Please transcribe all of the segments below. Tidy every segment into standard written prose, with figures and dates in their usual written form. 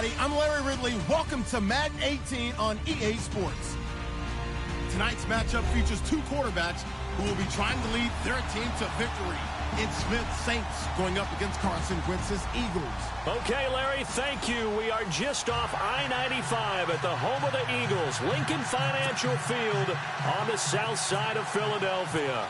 everybody. I'm Larry Ridley. Welcome to Madden 18 on EA Sports. Tonight's matchup features two quarterbacks who will be trying to lead their team to victory. It's Smith's Saints going up against Carson Wentz's Eagles. Okay, Larry, thank you. We are just off I-95 at the home of the Eagles, Lincoln Financial Field on the south side of Philadelphia.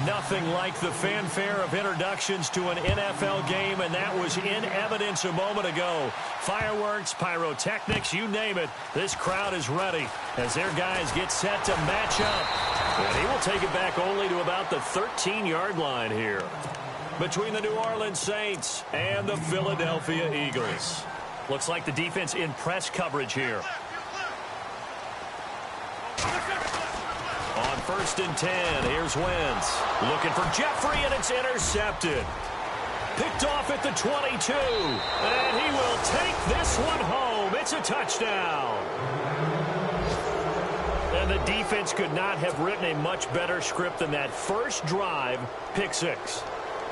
Nothing like the fanfare of introductions to an NFL game, and that was in evidence a moment ago. Fireworks, pyrotechnics, you name it. This crowd is ready as their guys get set to match up. And he will take it back only to about the 13-yard line here between the New Orleans Saints and the Philadelphia Eagles. Looks like the defense in press coverage here. On 1st and 10, here's Wentz. Looking for Jeffrey, and it's intercepted. Picked off at the 22. And he will take this one home. It's a touchdown. And the defense could not have written a much better script than that first drive, pick six.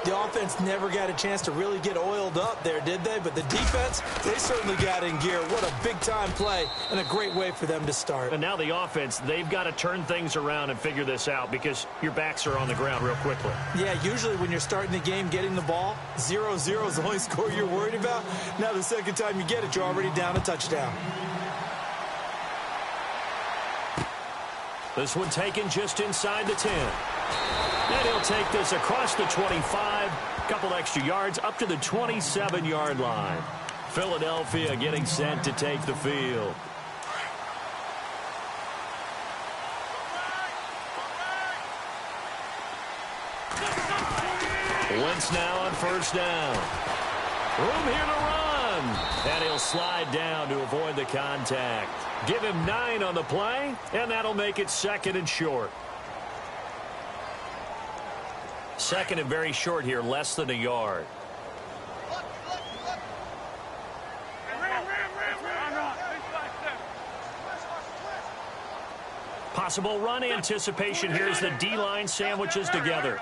The offense never got a chance to really get oiled up there, did they? But the defense, they certainly got in gear. What a big-time play and a great way for them to start. And now the offense, they've got to turn things around and figure this out because your backs are on the ground real quickly. Yeah, usually when you're starting the game getting the ball, 0-0 is the only score you're worried about. Now the second time you get it, you're already down a touchdown. This one taken just inside the 10. And he'll take this across the 25, couple extra yards up to the 27-yard line. Philadelphia getting set to take the field. Wentz now on first down. Room here to run. And he'll slide down to avoid the contact. Give him 9 on the play, and that'll make it 2nd and short. 2nd and very short here, less than a yard. Possible run anticipation here as the D-line sandwiches together.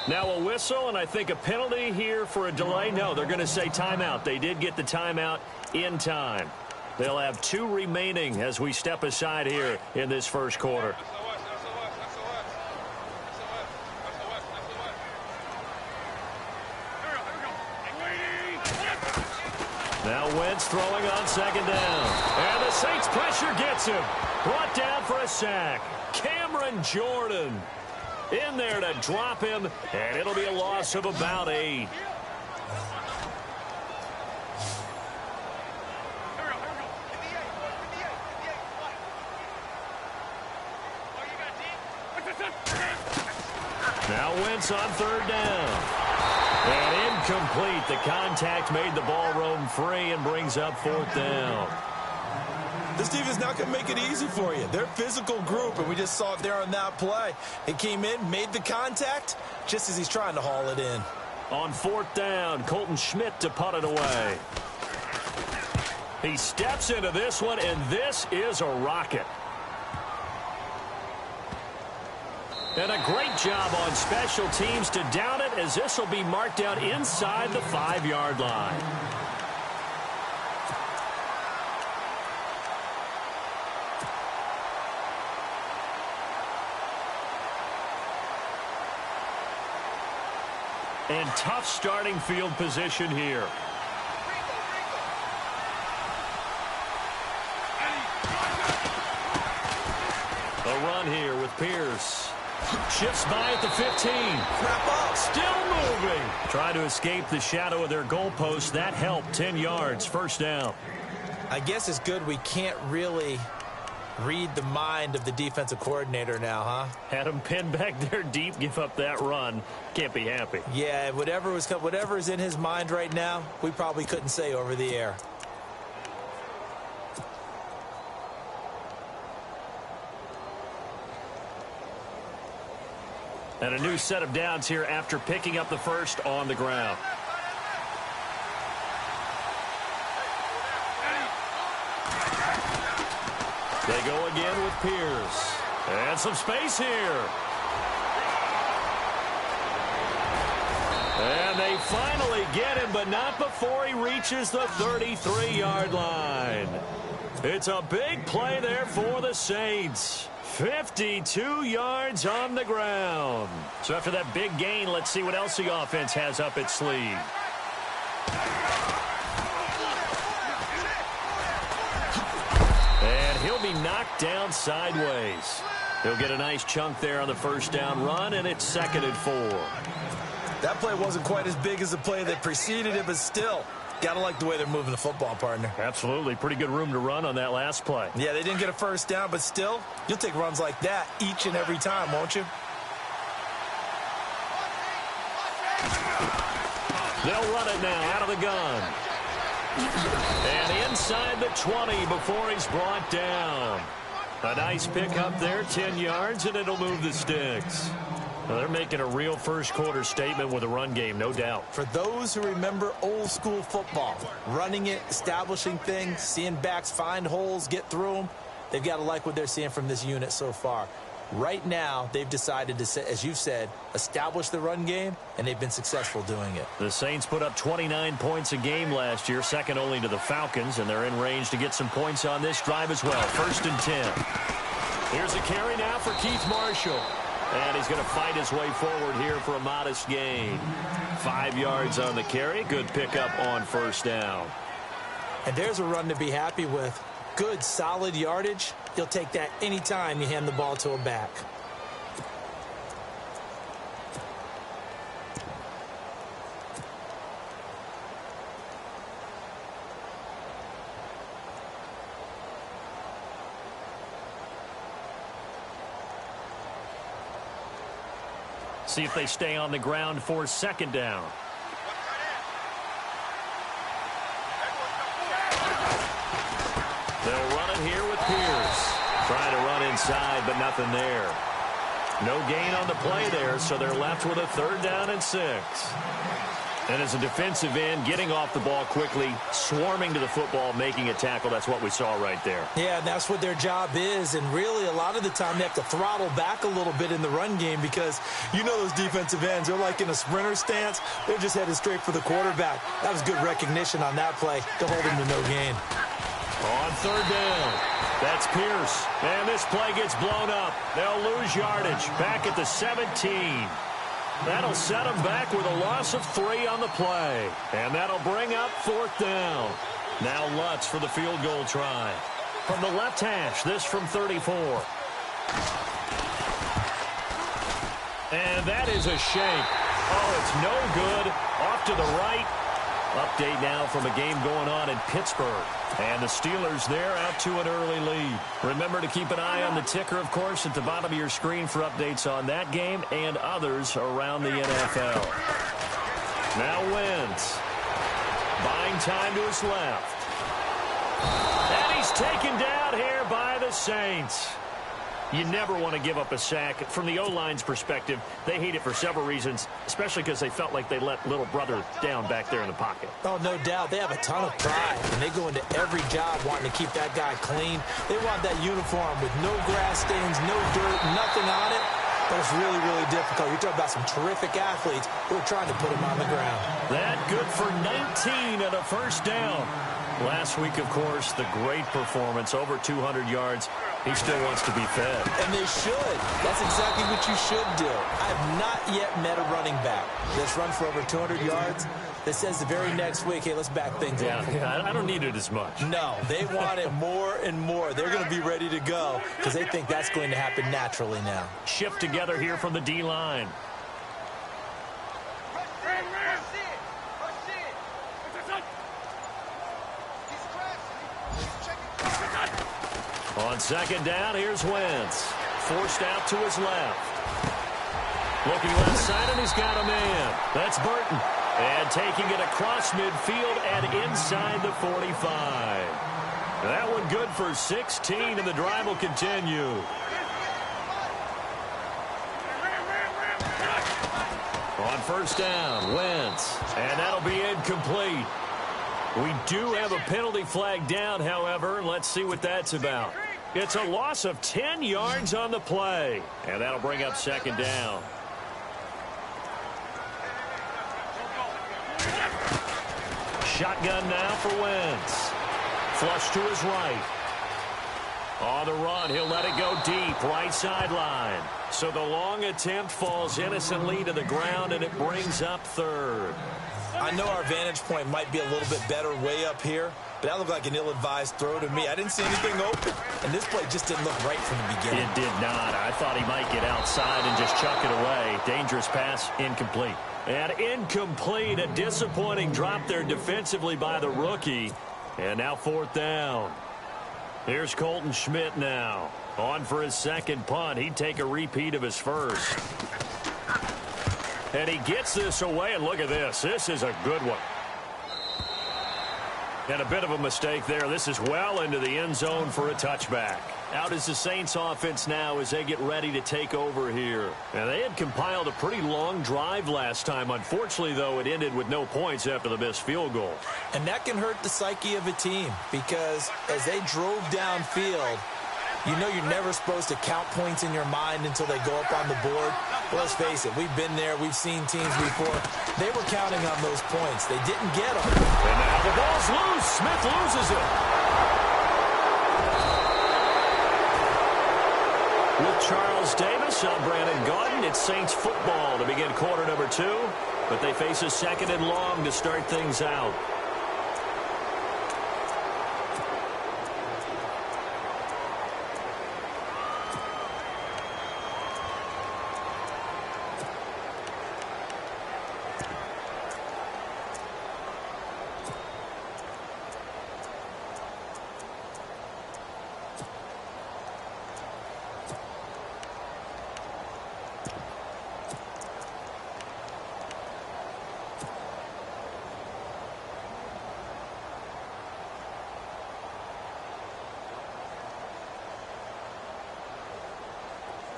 Now a whistle, and I think a penalty here for a delay. No, they're going to say timeout. They did get the timeout in time. They'll have 2 remaining as we step aside here in this first quarter. Now Wentz throwing on 2nd down. And the Saints pressure gets him. Brought down for a sack. Cameron Jordan in there to drop him, and it'll be a loss of about 8. Now Wentz on 3rd down. And incomplete. The contact made the ball roam free and brings up 4th down. This defense not going to make it easy for you. They're a physical group, and we just saw it there on that play. It came in, made the contact, just as he's trying to haul it in. On 4th down, Colton Schmidt to punt it away. He steps into this one, and this is a rocket. And a great job on special teams to down it, as this will be marked out inside the 5-yard line. And tough starting field position here. A run here with Pierce. Shifts by at the 15. Wrap up. Still moving. Try to escape the shadow of their goalpost. That helped. 10 yards. First down. I guess it's good we can't really read the mind of the defensive coordinator now, huh? Had him pinned back there deep, give up that run. Can't be happy. Yeah, whatever is in his mind right now, we probably couldn't say over the air. And a new set of downs here after picking up the first on the ground. They go again with Pierce. And some space here. And they finally get him, but not before he reaches the 33-yard line. It's a big play there for the Saints. 52 yards on the ground. So after that big gain, let's see what else the offense has up its sleeve. And he'll be knocked down sideways. He'll get a nice chunk there on the first down run, and it's 2nd and 4. That play wasn't quite as big as the play that preceded it, but still, gotta like the way they're moving the football, partner. Absolutely. Pretty good room to run on that last play. Yeah, they didn't get a first down, but still, you'll take runs like that each and every time, won't you? They'll run it now out of the gun. And inside the 20 before he's brought down. A nice pick up there, 10 yards, and it'll move the sticks. Well, they're making a real first-quarter statement with a run game, no doubt. For those who remember old-school football, running it, establishing things, seeing backs find holes, get through them, they've got to like what they're seeing from this unit so far. Right now, they've decided to, as you've said, establish the run game, and they've been successful doing it. The Saints put up 29 points a game last year, second only to the Falcons, and they're in range to get some points on this drive as well. 1st and 10. Here's a carry now for Keith Marshall. And he's going to fight his way forward here for a modest gain. 5 yards on the carry. Good pickup on first down. And there's a run to be happy with. Good, solid yardage. You'll take that anytime you hand the ball to a back. See if they stay on the ground for 2nd down. They'll run it here with Pierce. Trying to run inside, but nothing there. No gain on the play there, so they're left with a 3rd down and 6. And as a defensive end, getting off the ball quickly, swarming to the football, making a tackle, that's what we saw right there. Yeah, and that's what their job is. And really, a lot of the time, they have to throttle back a little bit in the run game because you know those defensive ends, they're like in a sprinter stance. They're just headed straight for the quarterback. That was good recognition on that play to hold him to no gain. On 3rd down, that's Pierce. And this play gets blown up. They'll lose yardage back at the 17. That'll set them back with a loss of 3 on the play. And that'll bring up 4th down. Now Lutz for the field goal try. From the left hash, this from 34. And that is a shank. Oh, it's no good. Off to the right. Update now from a game going on in Pittsburgh. And the Steelers there out to an early lead. Remember to keep an eye on the ticker, of course, at the bottom of your screen for updates on that game and others around the NFL. Now Wentz. Buying time to his left. And he's taken down here by the Saints. You never want to give up a sack. From the O-line's perspective, they hate it for several reasons, especially because they felt like they let little brother down back there in the pocket. Oh, no doubt. They have a ton of pride, and they go into every job wanting to keep that guy clean. They want that uniform with no grass stains, no dirt, nothing on it. But it's really, really difficult. You're talking about some terrific athletes who are trying to put him on the ground. That good for 19 and a 1st down. Last week, of course, the great performance, over 200 yards. He still wants to be fed. And they should. That's exactly what you should do. I have not yet met a running back that's run for over 200 yards that says the very next week, hey, let's back things up. Yeah, I don't need it as much. No, they want it more and more. They're going to be ready to go because they think that's going to happen naturally now. Shift together here from the D-line. On 2nd down, here's Wentz. Forced out to his left. Looking left side, and he's got a man. That's Burton. And taking it across midfield and inside the 45. That one good for 16, and the drive will continue. On 1st down, Wentz. And that'll be incomplete. We do have a penalty flag down, however. Let's see what that's about. It's a loss of 10 yards on the play. And that'll bring up second down. Shotgun now for Wentz. Flush to his right. On the run, he'll let it go deep, right sideline. So the long attempt falls innocently to the ground, and it brings up third. I know our vantage point might be a little bit better way up here, but that looked like an ill-advised throw to me. I didn't see anything open, and this play just didn't look right from the beginning. It did not. I thought he might get outside and just chuck it away. Dangerous pass, incomplete. And incomplete, a disappointing drop there defensively by the rookie. And now fourth down. Here's Colton Schmidt now. On for his second punt. He'd take a repeat of his first. And he gets this away, and look at this. This is a good one. And a bit of a mistake there. This is well into the end zone for a touchback. Out is the Saints offense now as they get ready to take over here. And they had compiled a pretty long drive last time. Unfortunately, though, it ended with no points after the missed field goal. And that can hurt the psyche of a team because as they drove downfield, you know you're never supposed to count points in your mind until they go up on the board. But let's face it, we've been there. We've seen teams before. They were counting on those points. They didn't get them. And now the ball's loose. Smith loses it. With Charles Davis, I'm Brandon Gaudin. It's Saints football to begin quarter number 2. But they face a second and long to start things out.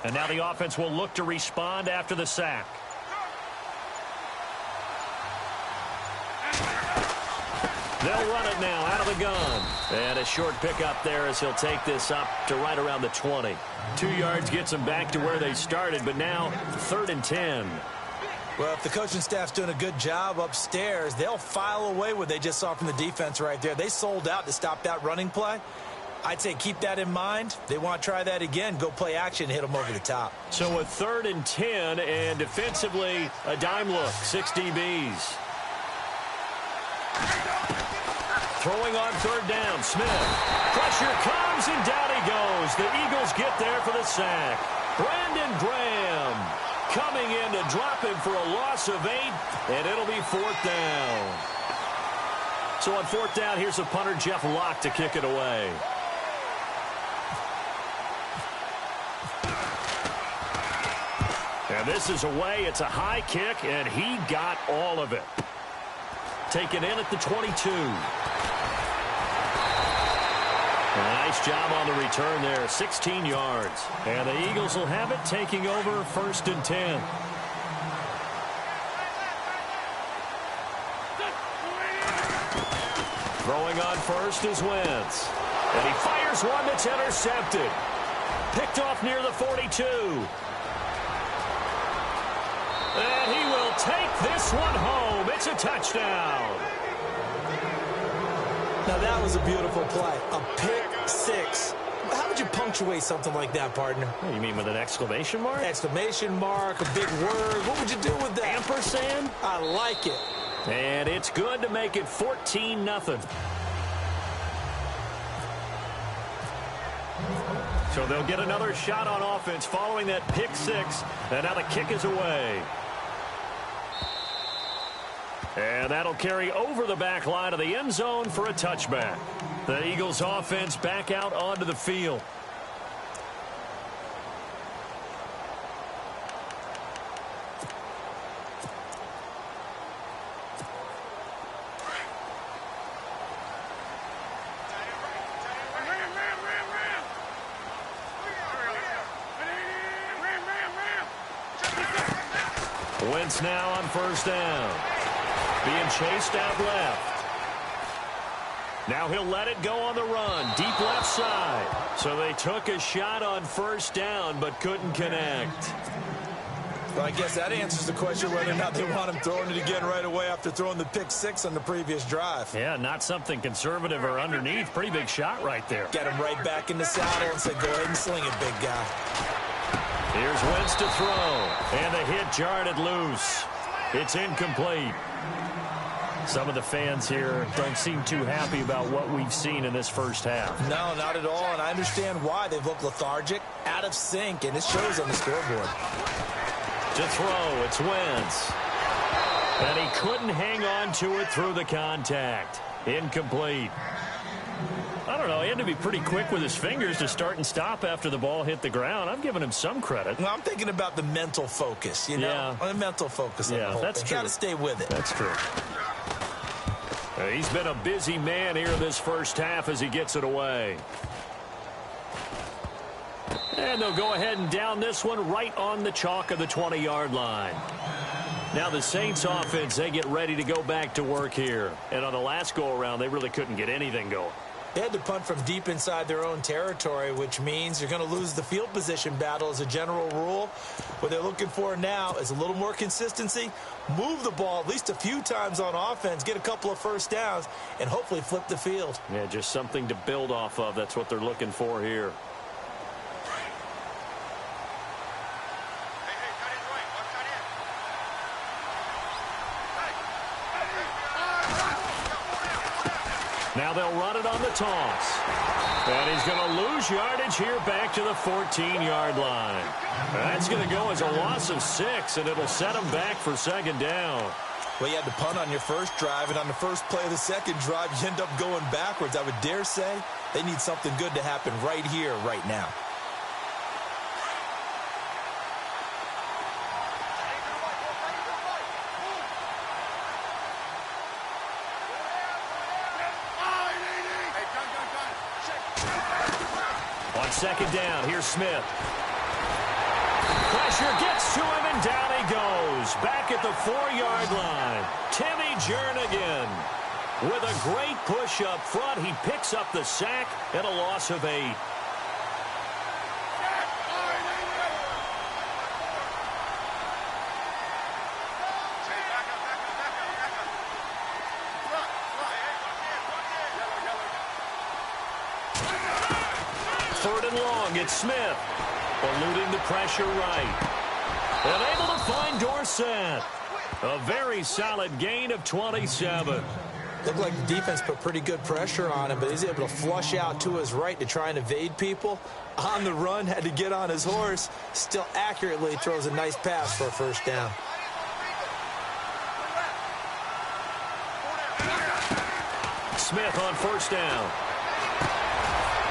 And now the offense will look to respond after the sack. They'll run it now out of the gun. And a short pickup there as he'll take this up to right around the 20. 2 yards gets them back to where they started, but now 3rd and 10. Well, if the coaching staff's doing a good job upstairs, they'll file away what they just saw from the defense right there. They sold out to stop that running play. I'd say keep that in mind. They want to try that again. Go play action, hit them over the top. So a 3rd and 10, and defensively a dime look. 6 DBs. Throwing on 3rd down, Smith. Pressure comes, and down he goes. The Eagles get there for the sack. Brandon Graham coming in to drop him for a loss of 8, and it'll be 4th down. So on 4th down, here's the punter, Jeff Locke, to kick it away. And this is away. It's a high kick, and he got all of it. Taken in at the 22. Nice job on the return there. 16 yards. And the Eagles will have it, taking over 1st and 10. Throwing on first is Wentz. And he fires one that's intercepted. Picked off near the 42. And he will take this one home. It's a touchdown. Now that was a beautiful play. A pick 6. How would you punctuate something like that, partner? Oh, you mean with an exclamation mark? Exclamation mark, a big word. What would you do with that? Ampersand? I like it. And it's good to make it 14-0. So they'll get another shot on offense following that pick 6. And now the kick is away. And that'll carry over the back line of the end zone for a touchback. The Eagles offense back out onto the field. Wentz now on 1st down. Being chased out left. Now he'll let it go on the run. Deep left side. So they took a shot on first down but couldn't connect. Well, I guess that answers the question whether or not they want him throwing it again right away after throwing the pick six on the previous drive. Yeah, not something conservative or underneath. Pretty big shot right there. Get him right back in the saddle and say, go ahead and sling it, big guy. Here's Wentz to throw. And the hit jarred it loose. It's incomplete. Some of the fans here don't seem too happy about what we've seen in this first half. No, not at all, and I understand why. They've looked lethargic, out of sync, and it shows on the scoreboard. To throw, it's Wentz. And he couldn't hang on to it through the contact. Incomplete. I don't know, he had to be pretty quick with his fingers to start and stop after the ball hit the ground. I'm giving him some credit. Well, I'm thinking about the mental focus, you know? Yeah. The mental focus on the whole that's thing. true. Got to stay with it. That's true. He's been a busy man here this first half as he gets it away. And they'll go ahead and down this one right on the chalk of the 20-yard line. Now the Saints offense, they get ready to go back to work here. And on the last go-around, they really couldn't get anything going. They had to punt from deep inside their own territory, which means you're going to lose the field position battle as a general rule. What they're looking for now is a little more consistency, move the ball at least a few times on offense, get a couple of first downs, and hopefully flip the field. Yeah, just something to build off of. That's what they're looking for here. Now they'll run it on the toss. And he's going to lose yardage here back to the 14-yard line. That's going to go as a loss of 6, and it'll set him back for second down. Well, you had to punt on your first drive, and on the first play of the second drive, you end up going backwards. I would dare say they need something good to happen right here, right now. On second down, here's Smith. Pressure gets to him, and down he goes. Back at the 4-yard line. Timmy Jernigan with a great push up front. He picks up the sack and a loss of 8. Third and long, it's Smith. Eluding the pressure right. And able to find Dorsett. A very solid gain of 27. Looked like the defense put pretty good pressure on him, but he's able to flush out to his right to try and evade people. On the run, had to get on his horse. Still accurately throws a nice pass for a first down. Smith on first down.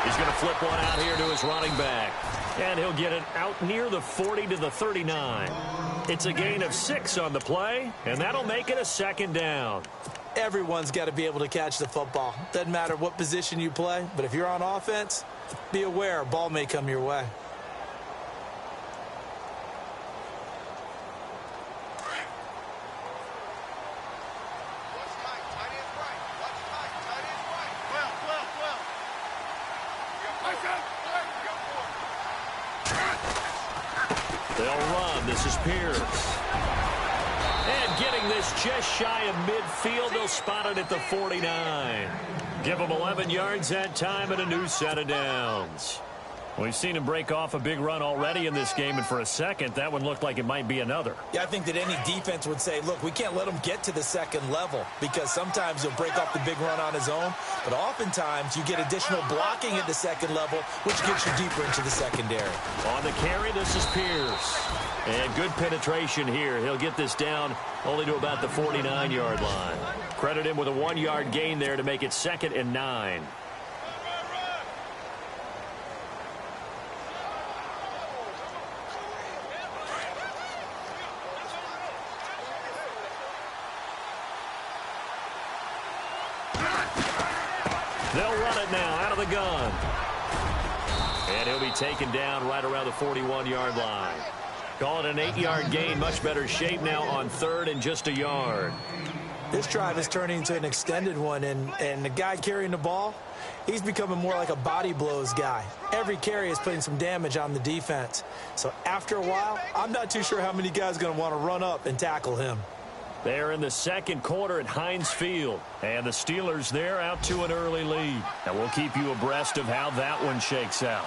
He's going to flip one out here to his running back. And he'll get it out near the 40 to the 39. It's a gain of 6 on the play, and that'll make it a second down. Everyone's got to be able to catch the football. Doesn't matter what position you play, but if you're on offense, be aware a ball may come your way. They'll run. This is Pierce. And getting this just shy of midfield, they'll spot it at the 49. Give them 11 yards that time and a new set of downs. We've seen him break off a big run already in this game, and for a second, that one looked like it might be another. Yeah, I think that any defense would say, look, we can't let him get to the second level because sometimes he'll break off the big run on his own, but oftentimes you get additional blocking at the second level, which gets you deeper into the secondary. On the carry, this is Pierce. And good penetration here. He'll get this down only to about the 49-yard line. Credit him with a 1-yard gain there to make it 2nd and 9. They'll run it now out of the gun. And he'll be taken down right around the 41-yard line. Call it an 8-yard gain. Much better shape now on 3rd and just a yard. This drive is turning into an extended one, and the guy carrying the ball, he's becoming more like a body blows guy. Every carry is putting some damage on the defense. So after a while, I'm not too sure how many guys are going to want to run up and tackle him. They're in the second quarter at Heinz Field, and the Steelers there out to an early lead. And we'll keep you abreast of how that one shakes out.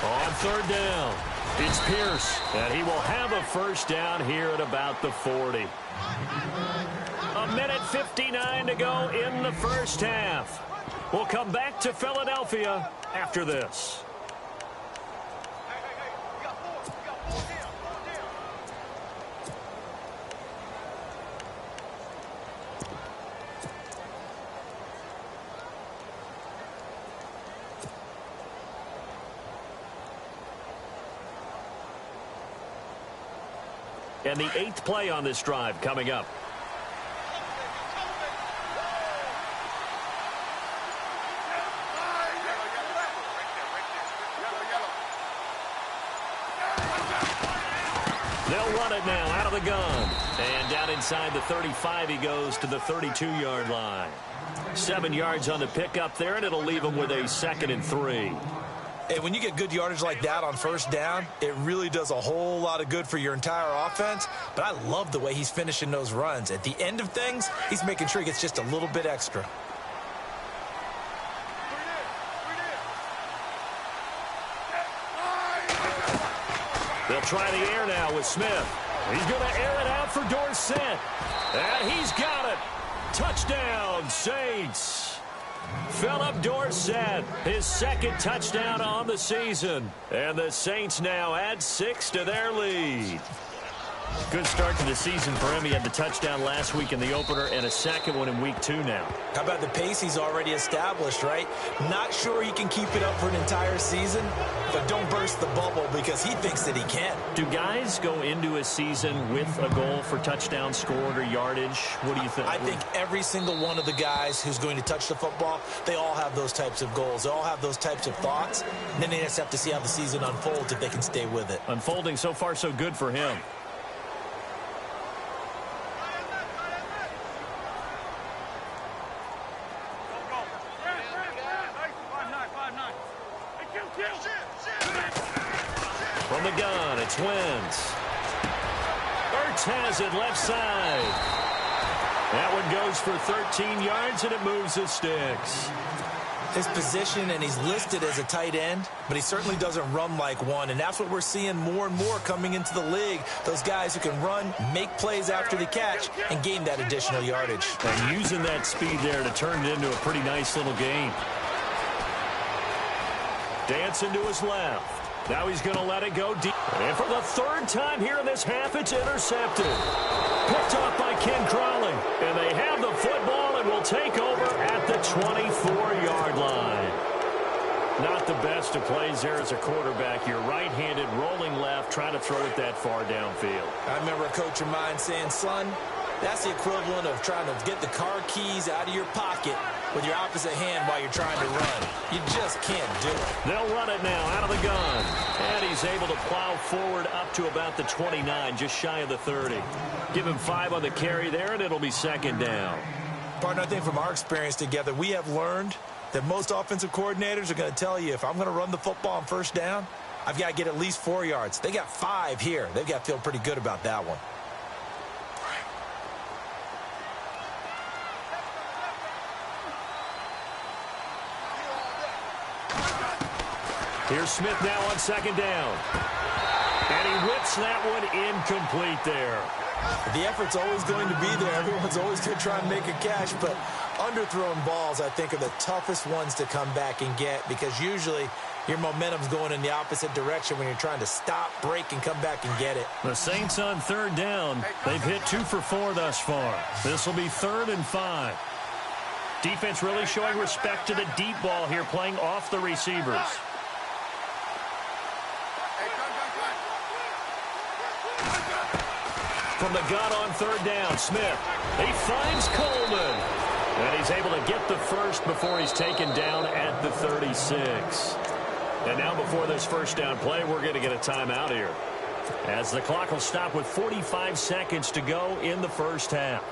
On third down, it's Pierce, and he will have a first down here at about the 40. A minute 59 to go in the first half. We'll come back to Philadelphia after this. And the 8th play on this drive coming up. They'll run it now out of the gun. And down inside the 35, he goes to the 32-yard line. 7 yards on the pickup there, and it'll leave him with a 2nd and 3. Hey, when you get good yardage like that on first down, it really does a whole lot of good for your entire offense. But I love the way he's finishing those runs. At the end of things, he's making sure he gets just a little bit extra. They'll try the air now with Smith. He's going to air it out for Dorsett. And he's got it. Touchdown, Saints. Philip Dorsett, his 2nd touchdown on the season. And the Saints now add 6 to their lead. Good start to the season for him. He had the touchdown last week in the opener and a 2nd one in week 2 now. How about the pace he's already established, right? Not sure he can keep it up for an entire season, but don't burst the bubble because he thinks that he can. Do guys go into a season with a goal for touchdown scored or yardage? What do you think? I think every single one of the guys who's going to touch the football, they all have those types of goals. They all have those types of thoughts. And then they just have to see how the season unfolds if they can stay with it. Unfolding so far so good for him. From the gun, it's Wentz. Ertz has it left side. That one goes for 13 yards, and it moves the sticks. His position, and he's listed as a tight end, but he certainly doesn't run like one, and that's what we're seeing more and more coming into the league. Those guys who can run, make plays after the catch, and gain that additional yardage. And using that speed there to turn it into a pretty nice little game. Dancing to his left. Now he's going to let it go deep. And for the 3rd time here in this half, it's intercepted. Picked off by Ken Crawley. And they have the football and will take over at the 24-yard line. Not the best of plays there as a quarterback. You're right-handed, rolling left, trying to throw it that far downfield. I remember a coach of mine saying, son, that's the equivalent of trying to get the car keys out of your pocket with your opposite hand while you're trying to run. You just can't do it. They'll run it now out of the gun. And he's able to plow forward up to about the 29, just shy of the 30. Give him 5 on the carry there, and it'll be 2nd down. Partner, I think from our experience together, we have learned that most offensive coordinators are going to tell you, if I'm going to run the football on first down, I've got to get at least 4 yards. They got 5 here. They've got to feel pretty good about that one. Here's Smith now on 2nd down. And he whips that one incomplete there. The effort's always going to be there. Everyone's always going to try and make a catch, but underthrown balls, I think, are the toughest ones to come back and get because usually your momentum's going in the opposite direction when you're trying to stop, break, and come back and get it. The Saints on 3rd down. They've hit 2 for 4 thus far. This will be 3rd and 5. Defense really showing respect to the deep ball here, playing off the receivers. From the gun on 3rd down, Smith. He finds Coleman. And he's able to get the first before he's taken down at the 36. And now before this first down play, we're going to get a timeout here, as the clock will stop with 45 seconds to go in the first half.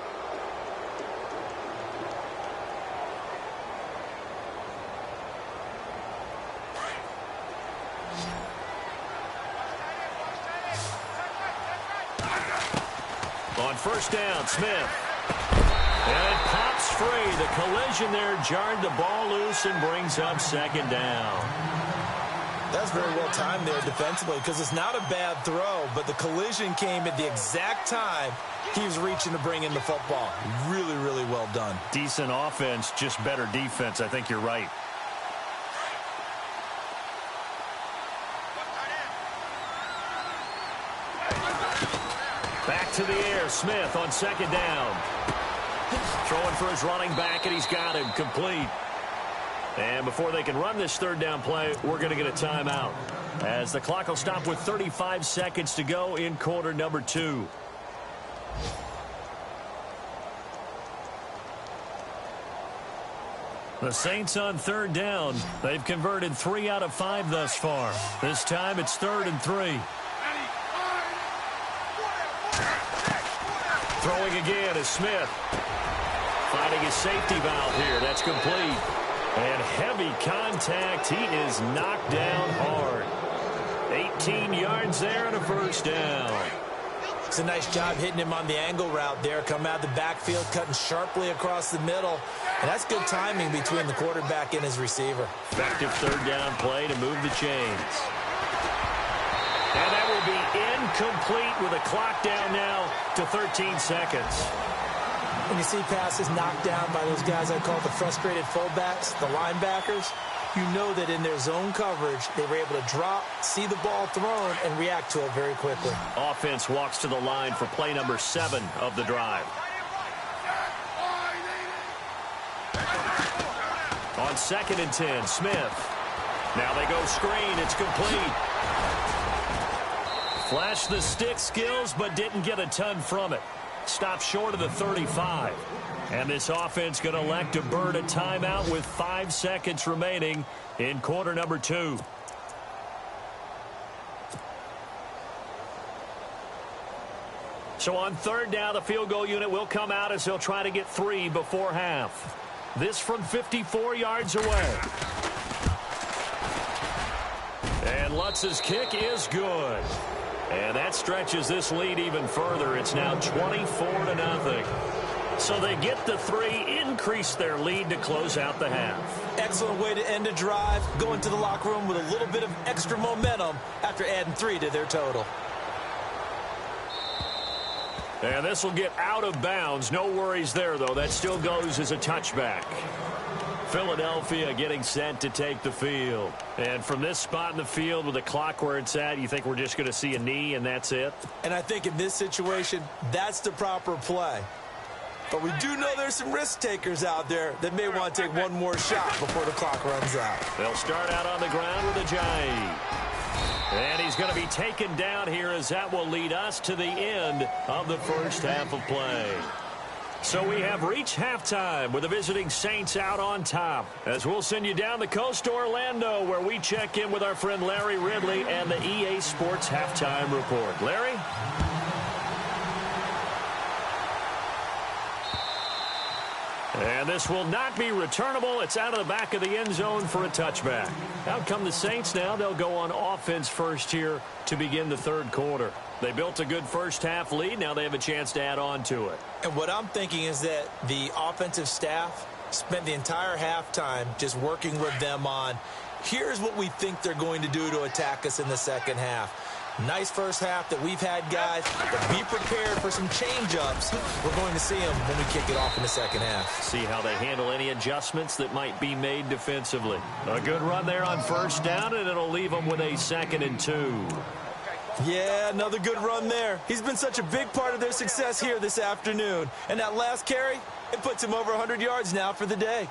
On first down, Smith. And it pops free. The collision there jarred the ball loose and brings up second down. That's very well timed there defensively, because it's not a bad throw, but the collision came at the exact time he was reaching to bring in the football. Really, really well done. Decent offense, just better defense. I think you're right. Back to the air, Smith on second down. Throwing for his running back, and he's got him complete. And before they can run this third down play, we're going to get a timeout, as the clock will stop with 35 seconds to go in quarter number 2. The Saints on third down. They've converted 3 out of 5 thus far. This time it's 3rd and 3. Throwing again is Smith. Finding his safety valve here. That's complete. And heavy contact. He is knocked down hard. 18 yards there and a first down. It's a nice job hitting him on the angle route there. Coming out of the backfield, cutting sharply across the middle. And that's good timing between the quarterback and his receiver. Effective third down play to move the chains. And that will be incomplete with a clock down now to 13 seconds. When you see passes knocked down by those guys I call the frustrated fullbacks, the linebackers, you know that in their zone coverage, they were able to drop, see the ball thrown, and react to it very quickly. Offense walks to the line for play number 7 of the drive. On 2nd and 10, Smith. Now they go screen. It's complete. Flashed the stick skills, but didn't get a ton from it. Stopped short of the 35. And this offense going to elect to burn a timeout with 5 seconds remaining in quarter number 2. So on third down, the field goal unit will come out as they'll try to get 3 before half. This from 54 yards away. And Lutz's kick is good. And that stretches this lead even further. It's now 24-0. So they get the 3, increase their lead to close out the half. Excellent way to end a drive. Go into the locker room with a little bit of extra momentum after adding 3 to their total. And this will get out of bounds. No worries there, though. That still goes as a touchback. Philadelphia getting set to take the field. And from this spot in the field with the clock where it's at, you think we're just going to see a knee and that's it? And I think in this situation, that's the proper play. But we do know there's some risk takers out there that may want to take one more shot before the clock runs out. They'll start out on the ground with Ajayi. And he's going to be taken down here, as that will lead us to the end of the first half of play. So we have reached halftime with the visiting Saints out on top, as we'll send you down the coast to Orlando, where we check in with our friend Larry Ridley and the EA Sports Halftime Report. Larry? And this will not be returnable. It's out of the back of the end zone for a touchback. Out come the Saints now. They'll go on offense first here to begin the third quarter. They built a good first half lead. Now they have a chance to add on to it. And what I'm thinking is that the offensive staff spent the entire halftime just working with them on, here's what we think they're going to do to attack us in the second half. Nice first half that we've had, guys, but be prepared for some change-ups. We're going to see them when we kick it off in the second half. See how they handle any adjustments that might be made defensively. A good run there on first down, and it'll leave them with a 2nd and 2. Yeah, another good run there. He's been such a big part of their success here this afternoon. And that last carry, it puts him over 100 yards now for the day.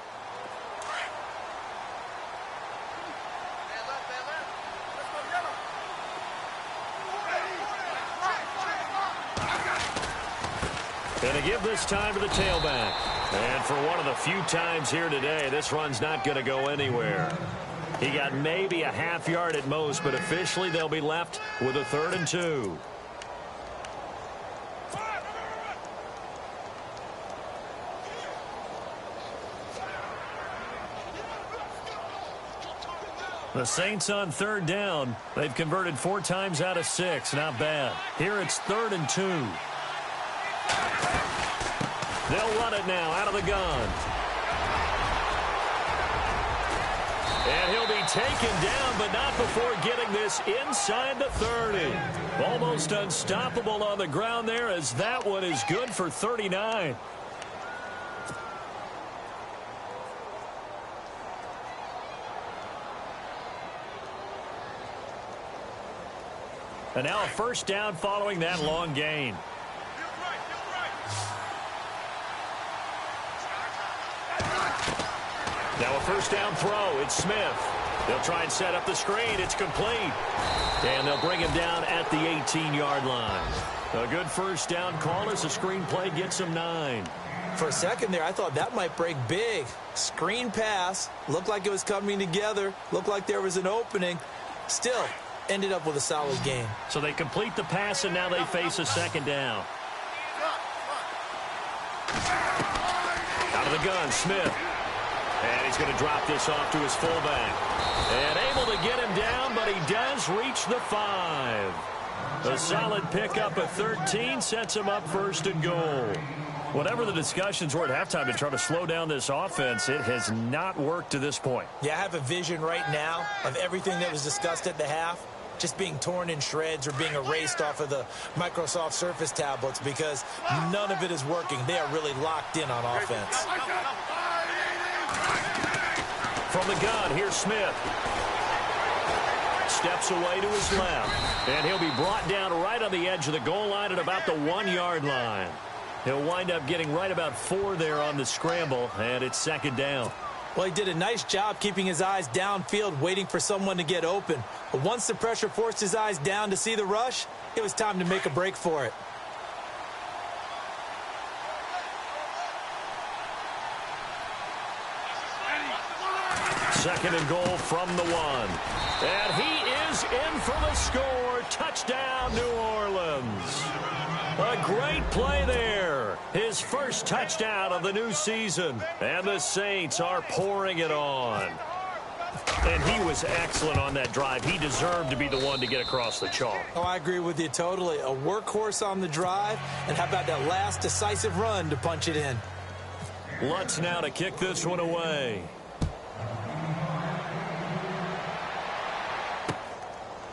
Going to give this time to the tailback. And for one of the few times here today, this run's not going to go anywhere. He got maybe a half yard at most, but officially they'll be left with a 3rd and 2. The Saints on 3rd down. They've converted 4 times out of 6. Not bad. Here it's 3rd and 2. They'll run it now out of the gun. And he'll be taken down, but not before getting this inside the 30. Almost unstoppable on the ground there, as that one is good for 39. And now a 1st down following that long gain. Now a 1st down throw. It's Smith. They'll try and set up the screen. It's complete. And they'll bring him down at the 18-yard line. A good 1st down call as the screen play gets him 9. For a second there, I thought that might break big. Screen pass. Looked like it was coming together. Looked like there was an opening. Still ended up with a solid game. So they complete the pass, and now they face a 2nd down. Out of the gun, Smith. And he's going to drop this off to his fullback. And able to get him down, but he does reach the 5. A solid pickup of 13 sets him up 1st and goal. Whatever the discussions were at halftime to try to slow down this offense, it has not worked to this point. Yeah, I have a vision right now of everything that was discussed at the half just being torn in shreds or being erased off of the Microsoft Surface tablets because none of it is working. They are really locked in on offense. From the gun, here's Smith. Steps away to his left. And he'll be brought down right on the edge of the goal line at about the 1-yard line. He'll wind up getting right about 4 there on the scramble, and it's 2nd down. Well, he did a nice job keeping his eyes downfield, waiting for someone to get open. But once the pressure forced his eyes down to see the rush, it was time to make a break for it. Second and goal from the 1. And he is in for the score. Touchdown, New Orleans. A great play there. His 1st touchdown of the new season. And the Saints are pouring it on. And he was excellent on that drive. He deserved to be the one to get across the chalk. Oh, I agree with you totally. A workhorse on the drive. And how about that last decisive run to punch it in? Lutz now to kick this one away.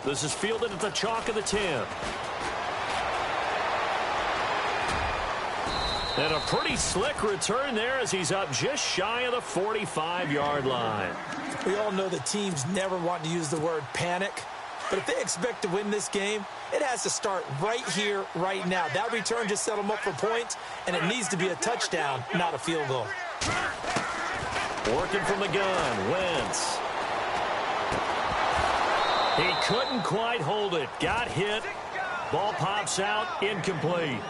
This is fielded at the chalk of the 10. And a pretty slick return there as he's up just shy of the 45-yard line. We all know that teams never want to use the word panic. But if they expect to win this game, it has to start right here, right now. That return just set them up for points, and it needs to be a touchdown, not a field goal. Working from the gun, Wentz. He couldn't quite hold it. Got hit. Ball pops out, incomplete.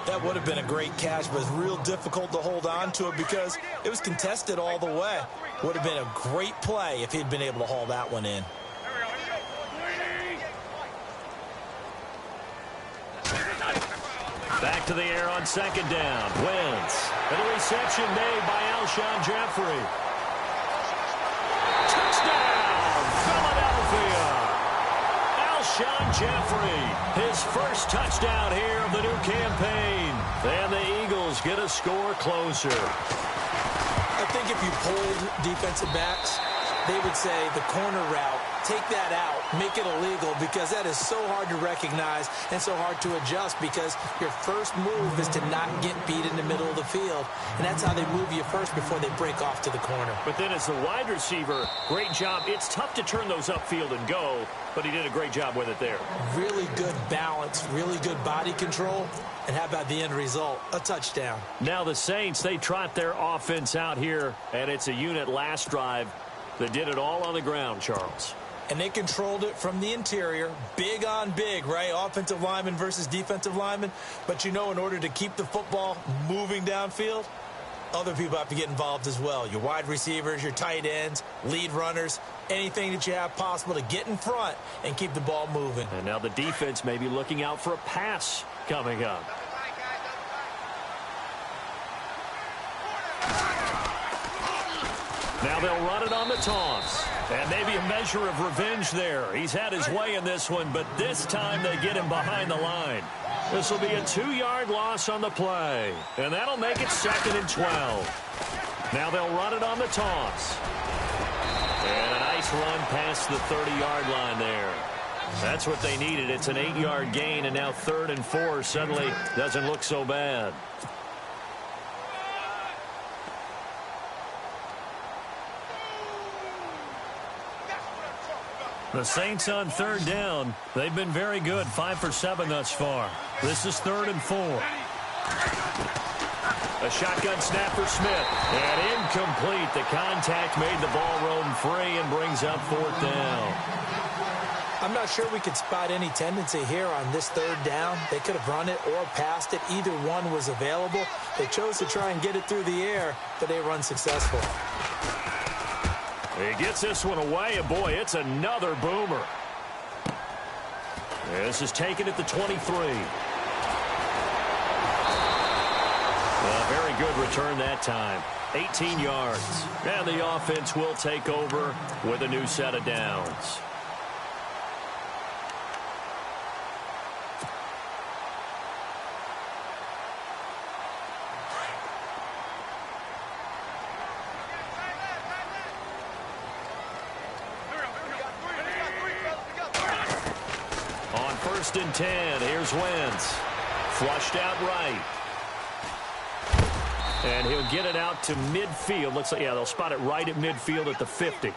That would have been a great catch, but it's real difficult to hold on to it because it was contested all the way. Would have been a great play if he'd been able to haul that one in. Back to the air on 2nd down. Wentz. And the reception made by Alshon Jeffrey. Touchdown, Philadelphia. Alshon Jeffrey, his 1st touchdown here of the new campaign. And the Eagles get a score closer. I think if you polled defensive backs, they would say the corner route, take that out, make it illegal, because that is so hard to recognize and so hard to adjust because your first move is to not get beat in the middle of the field. And that's how they move you first before they break off to the corner. But then as the wide receiver, great job. It's tough to turn those upfield and go, but he did a great job with it there. Really good balance, really good body control. And how about the end result? A touchdown. Now the Saints, they trot their offense out here, and it's a unit last drive that did it all on the ground, Charles. And they controlled it from the interior, big on big, right? Offensive lineman versus defensive lineman. But you know, in order to keep the football moving downfield, other people have to get involved as well. Your wide receivers, your tight ends, lead runners, anything that you have possible to get in front and keep the ball moving. And now the defense may be looking out for a pass coming up. Now they'll run it on the toss. And maybe a measure of revenge there. He's had his way in this one, but this time they get him behind the line. This will be a 2-yard loss on the play. And that'll make it 2nd and 12. Now they'll run it on the toss. And a nice run past the 30-yard line there. That's what they needed. It's an 8-yard gain, and now 3rd and 4 suddenly doesn't look so bad. The Saints on 3rd down. They've been very good, 5 for 7 thus far. This is 3rd and 4. A shotgun snap for Smith. And incomplete. The contact made the ball roam free and brings up 4th down. I'm not sure we could spot any tendency here on this 3rd down. They could have run it or passed it. Either one was available. They chose to try and get it through the air, but they run successful. He gets this one away, and boy, it's another boomer. This is taken at the 23. A very good return that time. 18 yards. And the offense will take over with a new set of downs. On 1st and 10, here's Wentz. Flushed out right. And he'll get it out to midfield. Looks like, yeah, they'll spot it right at midfield at the 50.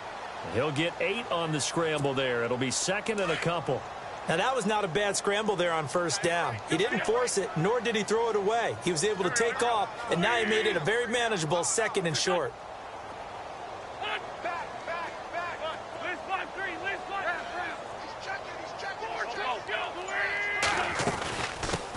He'll get 8 on the scramble there. It'll be 2nd and a couple. Now, that was not a bad scramble there on 1st down. He didn't force it, nor did he throw it away. He was able to take off, and now he made it a very manageable 2nd and short.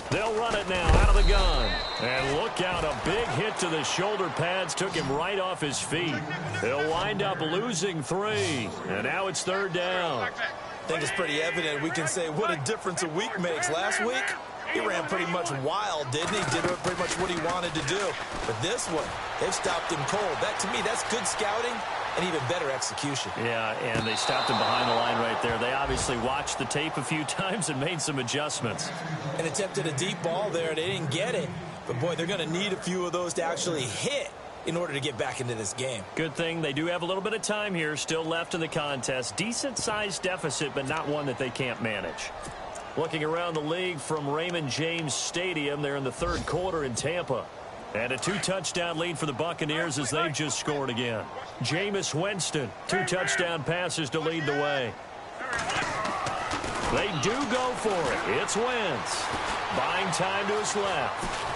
They'll run it now out of the gun. And look out, a big hit to the shoulder pads took him right off his feet. He'll wind up losing 3. And now it's 3rd down. I think it's pretty evident. We can say what a difference a week makes. Last week, he ran pretty much wild, didn't he? Did pretty much what he wanted to do. But this one, they've stopped him cold. That, to me, that's good scouting and even better execution. Yeah, and they stopped him behind the line right there. They obviously watched the tape a few times and made some adjustments. And attempted a deep ball there. They didn't get it. But, boy, they're going to need a few of those to actually hit in order to get back into this game. Good thing they do have a little bit of time here still left in the contest. Decent-sized deficit, but not one that they can't manage. Looking around the league from Raymond James Stadium, they're in the 3rd quarter in Tampa. And a 2-touchdown lead for the Buccaneers as they've just scored again. Jameis Winston, 2 touchdown passes to lead the way. They do go for it. It's Wentz. Buying time to his left.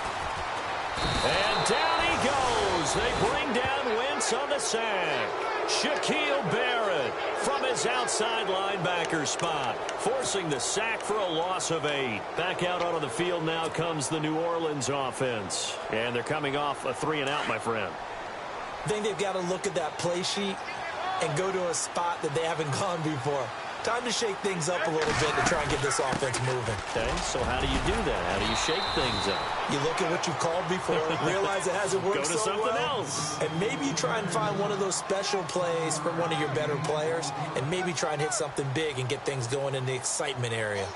And down he goes. They bring down Wentz on the sack. Shaquille Barrett from his outside linebacker spot, forcing the sack for a loss of 8. Back out onto the field now comes the New Orleans offense. And they're coming off a 3-and-out, my friend. I think they've got to look at that play sheet and go to a spot that they haven't gone before. Time to shake things up a little bit to try and get this offense moving. Okay, so how do you do that? How do you shake things up? You look at what you called before, realize it hasn't worked Go to so something well, else. and maybe you try and find one of those special plays from one of your better players, and maybe try and hit something big and get things going in the excitement area.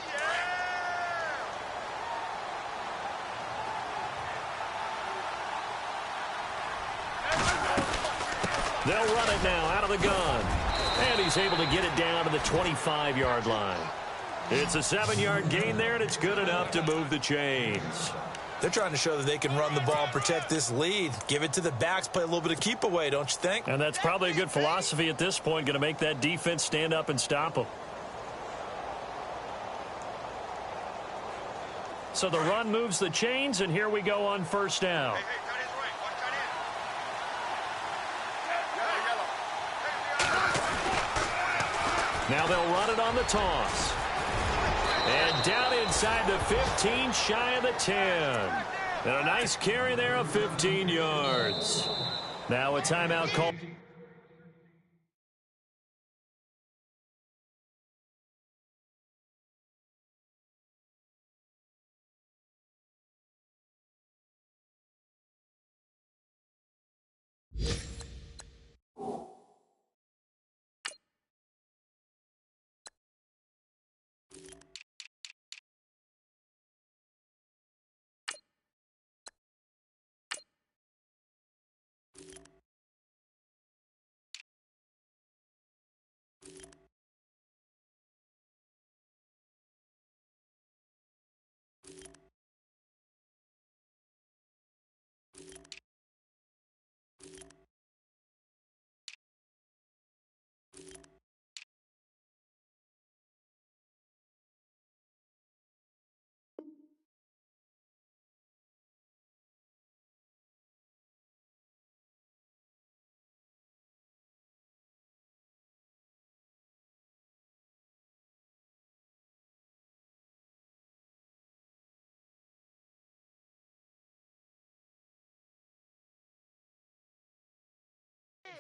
They'll run it now out of the gun. And he's able to get it down to the 25-yard line. It's a 7-yard gain there, and it's good enough to move the chains. They're trying to show that they can run the ball and protect this lead. Give it to the backs, play a little bit of keep away, don't you think? And that's probably a good philosophy at this point, going to make that defense stand up and stop them. So the run moves the chains, and here we go on 1st down. Now they'll run it on the toss. And down inside the 15, shy of the 10. And a nice carry there of 15 yards. Now a timeout call.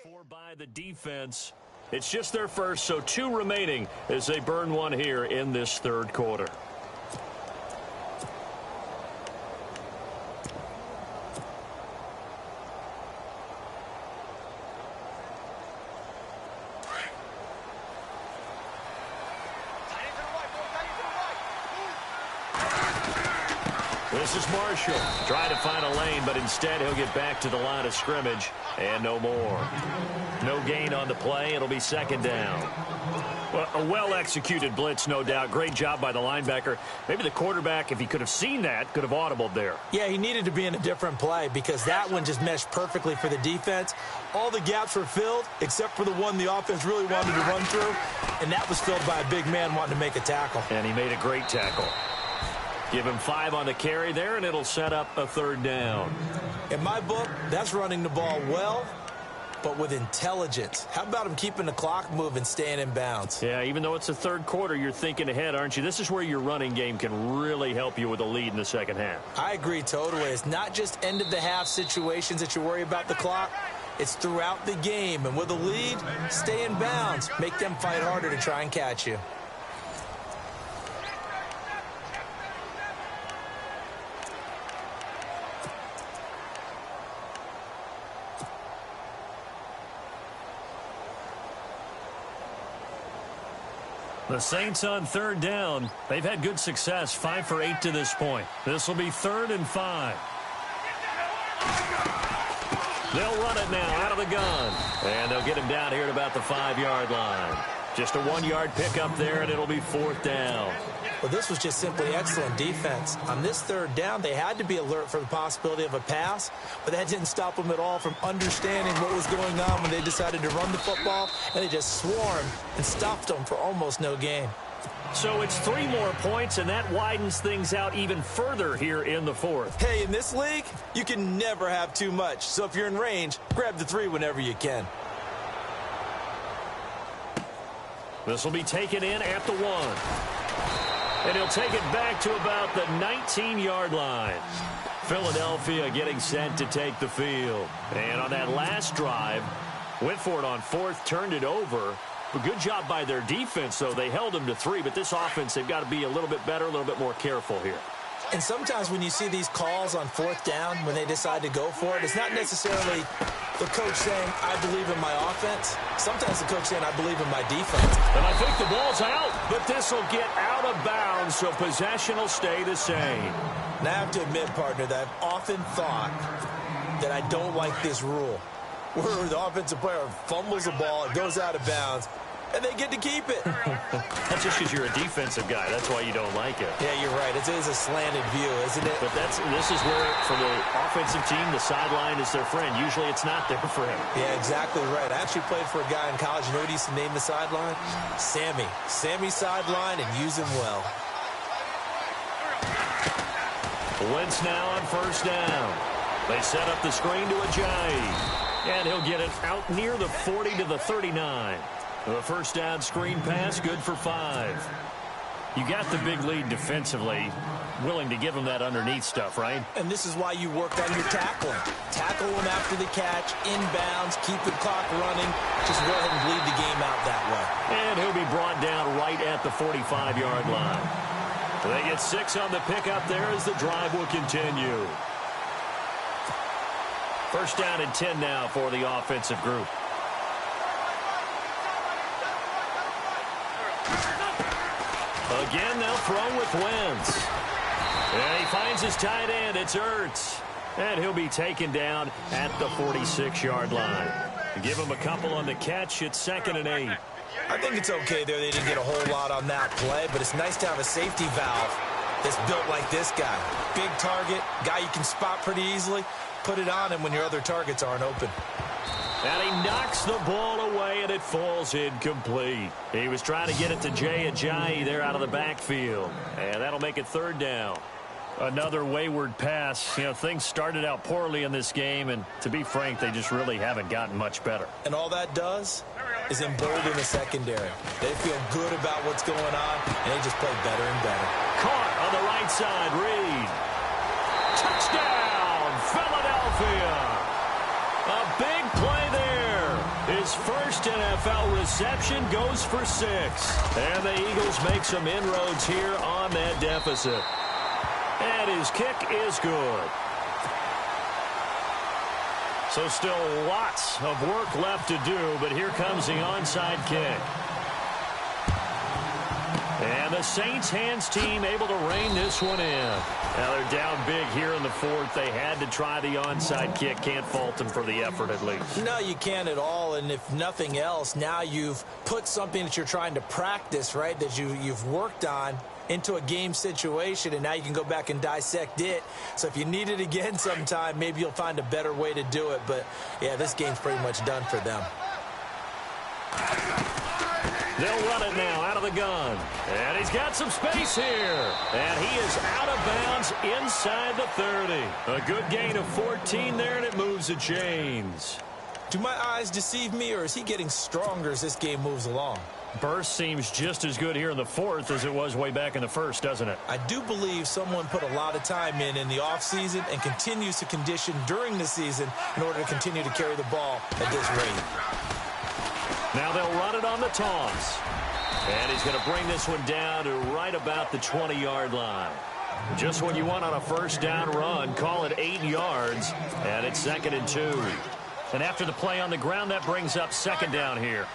For by the defense. It's just their first, so 2 remaining as they burn one here in this third quarter. This is Marshall trying to find a lane, but instead he'll get back to the line of scrimmage and no more. No gain on the play. It'll be second down. Well, a well-executed blitz, no doubt. Great job by the linebacker. Maybe the quarterback, if he could have seen that, could have audibled there. Yeah, he needed to be in a different play because that one just meshed perfectly for the defense. All the gaps were filled except for the one the offense really wanted to run through, and that was filled by a big man wanting to make a tackle. And he made a great tackle. Give him 5 on the carry there, and it'll set up a third down. In my book, that's running the ball well, but with intelligence. How about him keeping the clock moving, staying in bounds? Yeah, even though it's the third quarter, you're thinking ahead, aren't you? This is where your running game can really help you with a lead in the second half. I agree totally. It's not just end-of-the-half situations that you worry about the clock. It's throughout the game. And with a lead, stay in bounds. Make them fight harder to try and catch you. The Saints on third down. They've had good success, 5 for 8 to this point. This will be 3rd and 5. They'll run it now out of the gun. And they'll get him down here at about the 5-yard line. Just a 1-yard pickup there, and it'll be 4th down. Well, this was just simply excellent defense. On this third down, they had to be alert for the possibility of a pass, but that didn't stop them at all from understanding what was going on when they decided to run the football, and they just swarmed and stopped them for almost no gain. So it's 3 more points, and that widens things out even further here in the 4th. Hey, in this league, you can never have too much. So if you're in range, grab the 3 whenever you can. This will be taken in at the 1. And he'll take it back to about the 19-yard line. Philadelphia getting set to take the field. And on that last drive, went for it on 4th, turned it over. But good job by their defense, though. They held them to 3, but this offense, they've got to be a little bit better, a little bit more careful here. And sometimes when you see these calls on 4th down, when they decide to go for it, it's not necessarily the coach saying, I believe in my offense. Sometimes the coach saying, I believe in my defense. And I think the ball's out, but this will get out of bounds, so possession will stay the same. Now, I have to admit, partner, that I've often thought that I don't like this rule, where the offensive player fumbles the ball, it goes out of bounds, and they get to keep it. That's just because you're a defensive guy. That's why you don't like it. Yeah, you're right. It is a slanted view, isn't it? But this is where, for the offensive team, the sideline is their friend. Usually it's not there for him. Yeah, exactly right. I actually played for a guy in college. You know what he used to name the sideline? Sammy. Sammy sideline, and use him well. Wentz now on 1st down. They set up the screen to Ajayi. And he'll get it out near the 40 to the 39. The 1st down screen pass, good for 5. You got the big lead defensively, willing to give them that underneath stuff, right? And this is why you work on your tackling. Tackle them after the catch, inbounds, keep the clock running. Just go ahead and bleed the game out that way. And he'll be brought down right at the 45-yard line. They get 6 on the pickup there as the drive will continue. First down and 10 now for the offensive group. Again, they'll throw with Wentz. And he finds his tight end. It's Ertz. And he'll be taken down at the 46-yard line. Give him a couple on the catch. It's 2nd and 8. I think it's okay there. They didn't get a whole lot on that play, but it's nice to have a safety valve that's built like this guy. Big target, guy you can spot pretty easily. Put it on him when your other targets aren't open. And he knocks the ball away, and it falls incomplete. He was trying to get it to Jay Ajayi there out of the backfield. And that'll make it 3rd down. Another wayward pass. You know, things started out poorly in this game, and to be frank, they just really haven't gotten much better. And all that does is embolden the secondary. They feel good about what's going on, and they just play better and better. Caught on the right side, Reed. Touchdown, Philadelphia. A big play there. His first NFL reception goes for 6. And the Eagles make some inroads here on that deficit. And his kick is good. So still lots of work left to do, but here comes the onside kick. And the Saints hands team able to rein this one in. Now they're down big here in the 4th. They had to try the onside kick. Can't fault them for the effort at least. No, you can't at all. And if nothing else, now you've put something that you're trying to practice, right, that you've worked on into a game situation, and now you can go back and dissect it. So if you need it again sometime, maybe you'll find a better way to do it. But, yeah, this game's pretty much done for them. They'll run it now out of the gun. And he's got some space here. And he is out of bounds inside the 30. A good gain of 14 there, and it moves the chains. Do my eyes deceive me, or is he getting stronger as this game moves along? Burst seems just as good here in the 4th as it was way back in the 1st, doesn't it? I do believe someone put a lot of time in the offseason and continues to condition during the season in order to continue to carry the ball at this rate. Now they'll run it on the toss. And he's going to bring this one down to right about the 20-yard line. Just what you want on a first down run. Call it 8 yards. And it's 2nd and 2. And after the play on the ground, that brings up 2nd down here.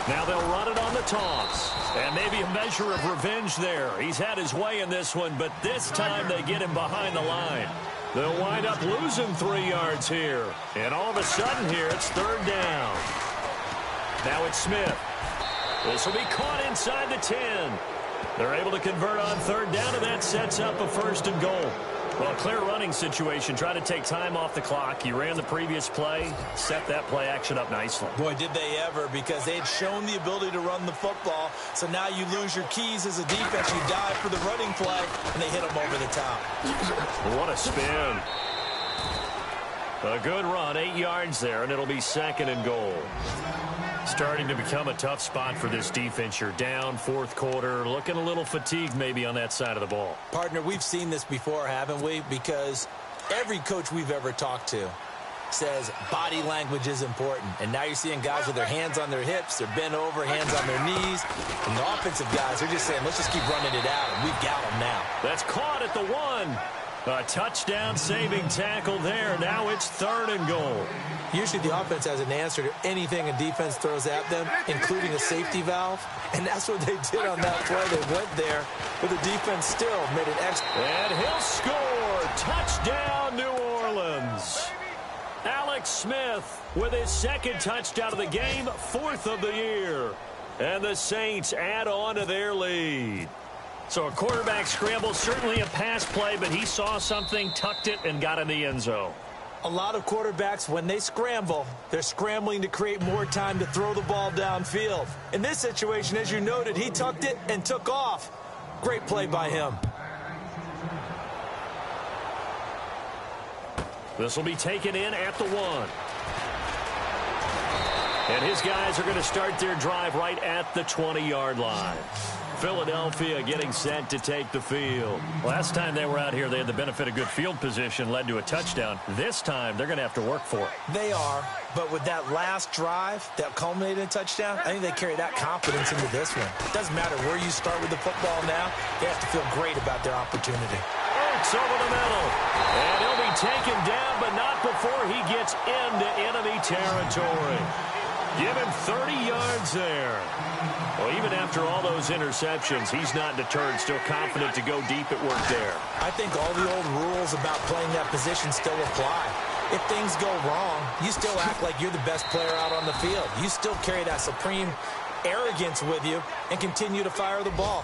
Now they'll run it on the toss. And maybe a measure of revenge there. He's had his way in this one, but this time they get him behind the line. They'll wind up losing 3 yards here. And all of a sudden here, it's 3rd down. Now it's Smith. This will be caught inside the 10. They're able to convert on 3rd down, and that sets up a 1st and goal. Well, clear running situation. Try to take time off the clock. You ran the previous play, set that play action up nicely. Boy, did they ever, because they had shown the ability to run the football. So now you lose your keys as a defense. You dive for the running play, and they hit them over the top. What a spin. A good run, 8 yards there, and it'll be 2nd and goal. Starting to become a tough spot for this defense. You're down 4th quarter, looking a little fatigued maybe on that side of the ball. Partner, we've seen this before, haven't we? Because every coach we've ever talked to says body language is important. And now you're seeing guys with their hands on their hips, they're bent over, hands on their knees. And the offensive guys are just saying, let's just keep running it out, and we've got them now. That's caught at the 1. A touchdown saving tackle there. Now it's 3rd and goal. Usually the offense has an answer to anything a defense throws at them, including a safety valve. And that's what they did on that play. They went there, but the defense still made an extra. And he'll score. Touchdown, New Orleans. Alex Smith with his 2nd touchdown of the game, 4th of the year. And the Saints add on to their lead. So a quarterback scramble, certainly a pass play, but he saw something, tucked it, and got in the end zone. A lot of quarterbacks, when they scramble, they're scrambling to create more time to throw the ball downfield. In this situation, as you noted, he tucked it and took off. Great play by him. This will be taken in at the 1. And his guys are going to start their drive right at the 20-yard line. Philadelphia getting set to take the field. Last time they were out here, they had the benefit of good field position, led to a touchdown. This time, they're going to have to work for it. They are, but with that last drive that culminated in a touchdown, I think they carry that confidence into this one. It doesn't matter where you start with the football now. They have to feel great about their opportunity. Oaks over the middle. And he'll be taken down, but not before he gets into enemy territory. Give him 30 yards there. Well, even after all those interceptions, he's not deterred, still confident to go deep at work there. I think all the old rules about playing that position still apply. If things go wrong, you still act like you're the best player out on the field. You still carry that supreme arrogance with you and continue to fire the ball.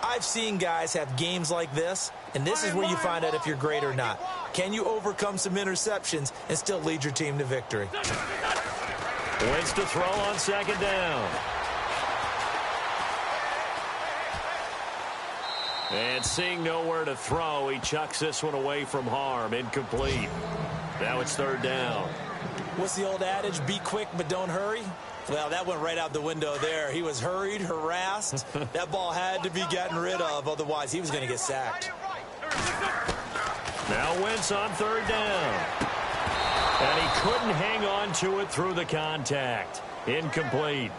I've seen guys have games like this, and this is where you find out if you're great or not. Can you overcome some interceptions and still lead your team to victory? Wentz to throw on second down. And seeing nowhere to throw, he chucks this one away from harm. Incomplete. Now it's third down. What's the old adage? Be quick, but don't hurry. Well, that went right out the window there. He was hurried, harassed. That ball had to be gotten rid of, otherwise he was going to get sacked. Now Wentz on third down. And he couldn't hang on to it through the contact. Incomplete.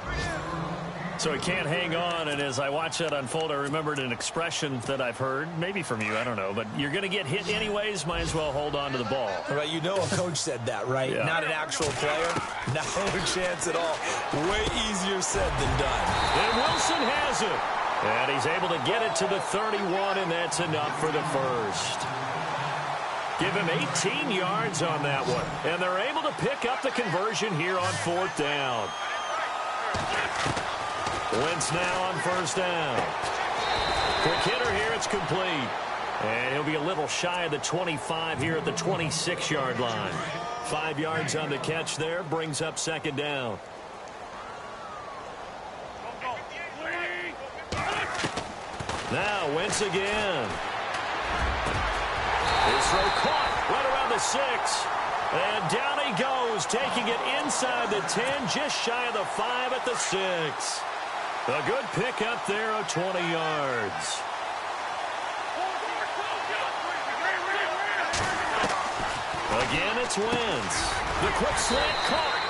So he can't hang on, and as I watch that unfold, I remembered an expression that I've heard, maybe from you, I don't know, but you're going to get hit anyways, might as well hold on to the ball. Right, you know a coach said that, right? Yeah. Not an actual player. No chance at all. Way easier said than done. And Wilson has it. And he's able to get it to the 31, and that's enough for the first. Give him 18 yards on that one. And they're able to pick up the conversion here on fourth down. Wentz now on first down. Quick hitter here, it's complete. And he'll be a little shy of the 25 here at the 26-yard line. 5 yards on the catch there, brings up second down. Now Wentz again. His throw caught right around the 6. And down he goes, taking it inside the 10, just shy of the 5 at the 6. A good pickup there of 20 yards. Again, it's Wentz. The quick slant caught.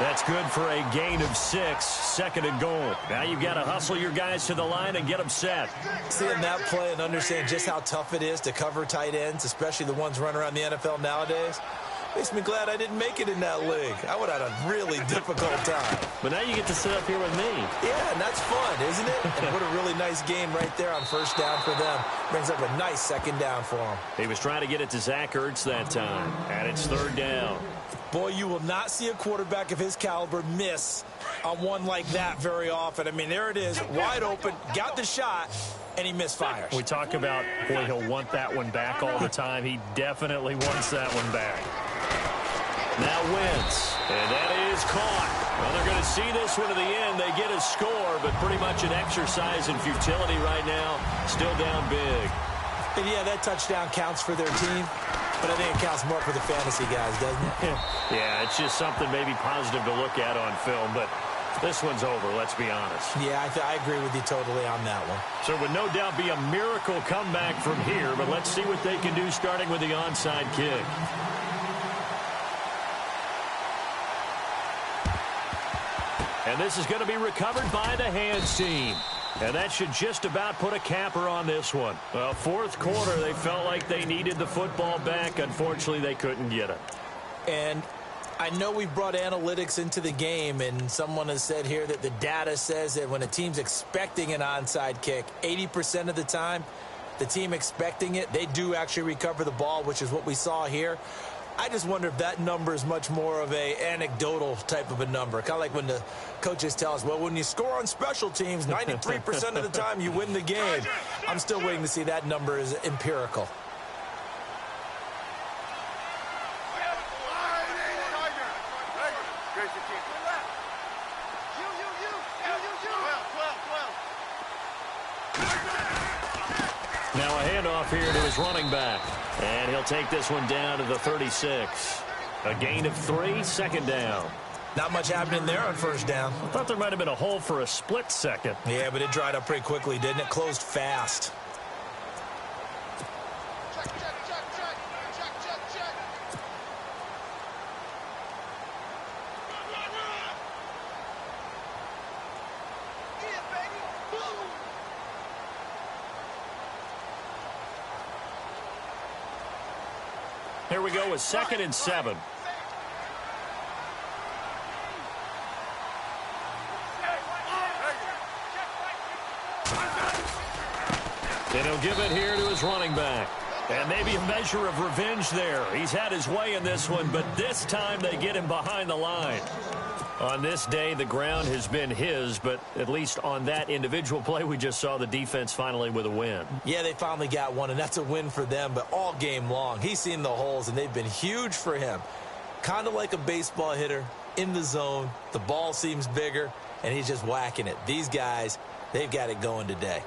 That's good for a gain of 6, second and goal. Now you've got to hustle your guys to the line and get them set. Seeing that play and understanding just how tough it is to cover tight ends, especially the ones running around the NFL nowadays, makes me glad I didn't make it in that league. I would have had a really difficult time. But now you get to sit up here with me. Yeah, and that's fun, isn't it? And what a really nice game right there on first down for them. Brings up a nice second down for them. He was trying to get it to Zach Ertz that time. And it's third down. Boy, you will not see a quarterback of his caliber miss on one like that very often. I mean, there it is, wide open, got the shot, and he misfires. We talk about, boy, he'll want that one back all the time. He definitely wants that one back. Now Wentz, and that is caught. Well, they're going to see this one to the end. They get a score, but pretty much an exercise in futility right now. Still down big. And yeah, that touchdown counts for their team, but I think it counts more for the fantasy guys, doesn't it? Yeah, it's just something maybe positive to look at on film, but this one's over, let's be honest. Yeah, I agree with you totally on that one. So it would no doubt be a miracle comeback from here, but let's see what they can do starting with the onside kick. And this is going to be recovered by the hands team. And that should just about put a capper on this one. Well, fourth quarter, they felt like they needed the football back. Unfortunately, they couldn't get it. And I know we brought analytics into the game, and someone has said here that the data says that when a team's expecting an onside kick, 80% of the time, the team expecting it, they do actually recover the ball, which is what we saw here. I just wonder if that number is much more of a anecdotal type of a number. Kind of like when the coaches tell us, well, when you score on special teams, 93% of the time you win the game. I'm still waiting to see that number is empirical. Now a handoff here to his running back. And he'll take this one down to the 36. A gain of 3, second down. Not much happening there on first down. I thought there might have been a hole for a split second. Yeah, but it dried up pretty quickly, didn't it? Closed fast. Here we go with 2nd and 7. And he'll give it here to his running back. And maybe a measure of revenge there. He's had his way in this one, but this time they get him behind the line. On this day, the ground has been his, but at least on that individual play, we just saw the defense finally with a win. Yeah, they finally got one, and that's a win for them, but all game long, he's seen the holes, and they've been huge for him. Kind of like a baseball hitter in the zone. The ball seems bigger, and he's just whacking it. These guys, they've got it going today.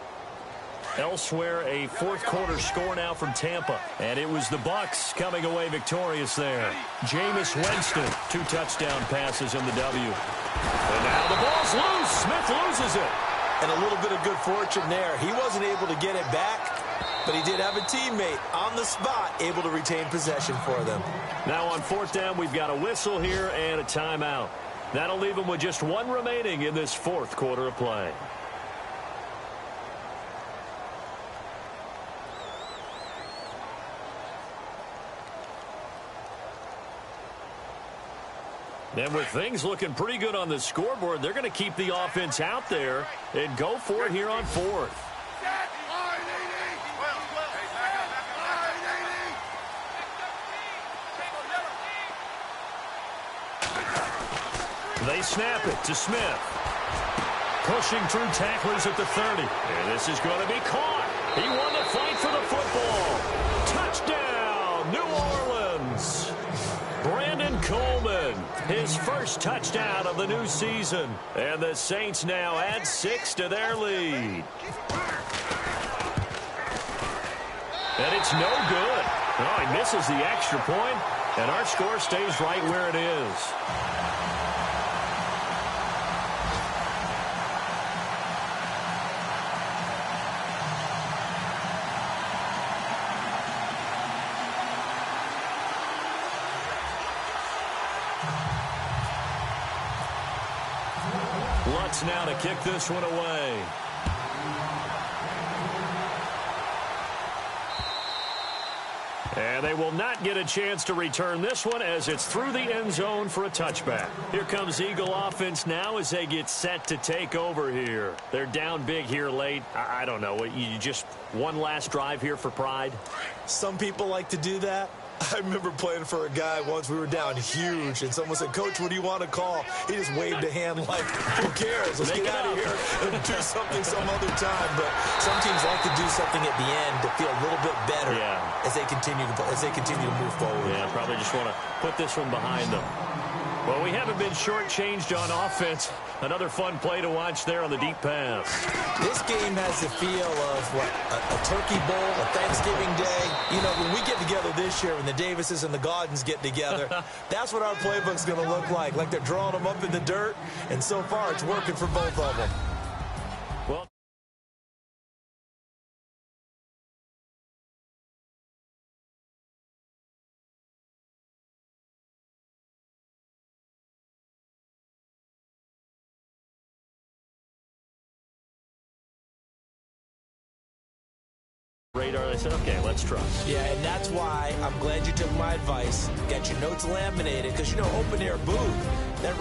Elsewhere, a fourth-quarter score now from Tampa. And it was the Bucs coming away victorious there. Jameis Winston, 2 touchdown passes in the W. And now the ball's loose. Smith loses it. And a little bit of good fortune there. He wasn't able to get it back, but he did have a teammate on the spot able to retain possession for them. Now on 4th down, we've got a whistle here and a timeout. That'll leave them with just 1 remaining in this 4th quarter of play. And with things looking pretty good on the scoreboard, they're going to keep the offense out there and go for it here on 4th. They snap it to Smith. Pushing through tacklers at the 30. And this is going to be caught. He won the fight for the football. Touchdown, New Orleans. Brandon Coleman, his first touchdown of the new season. And the Saints now add 6 to their lead. And it's no good. Oh, he misses the extra point, and our score stays right where it is. Lutz now to kick this one away. And they will not get a chance to return this one as it's through the end zone for a touchback. Here comes Eagle offense now as they get set to take over here. They're down big here late. I don't know. You just one last drive here for pride? Some people like to do that. I remember playing for a guy once. We were down huge, and someone said, "Coach, what do you want to call?" He just waved a hand like, "Who cares? Let's get out of here and do something some other time." But some teams like to do something at the end to feel a little bit better as they continue to move forward. Yeah, probably just want to put this one behind them. Well, we haven't been shortchanged on offense. Another fun play to watch there on the deep pass. This game has the feel of, a turkey bowl, a Thanksgiving day. You know, when we get together this year, when the Davises and the Gaudens get together, that's what our playbook's going to look like. Like they're drawing them up in the dirt, and so far it's working for both of them. Well, radar, I said, okay, let's trust. Yeah, and that's why I'm glad you took my advice. Got your notes laminated, because, open-air booth, that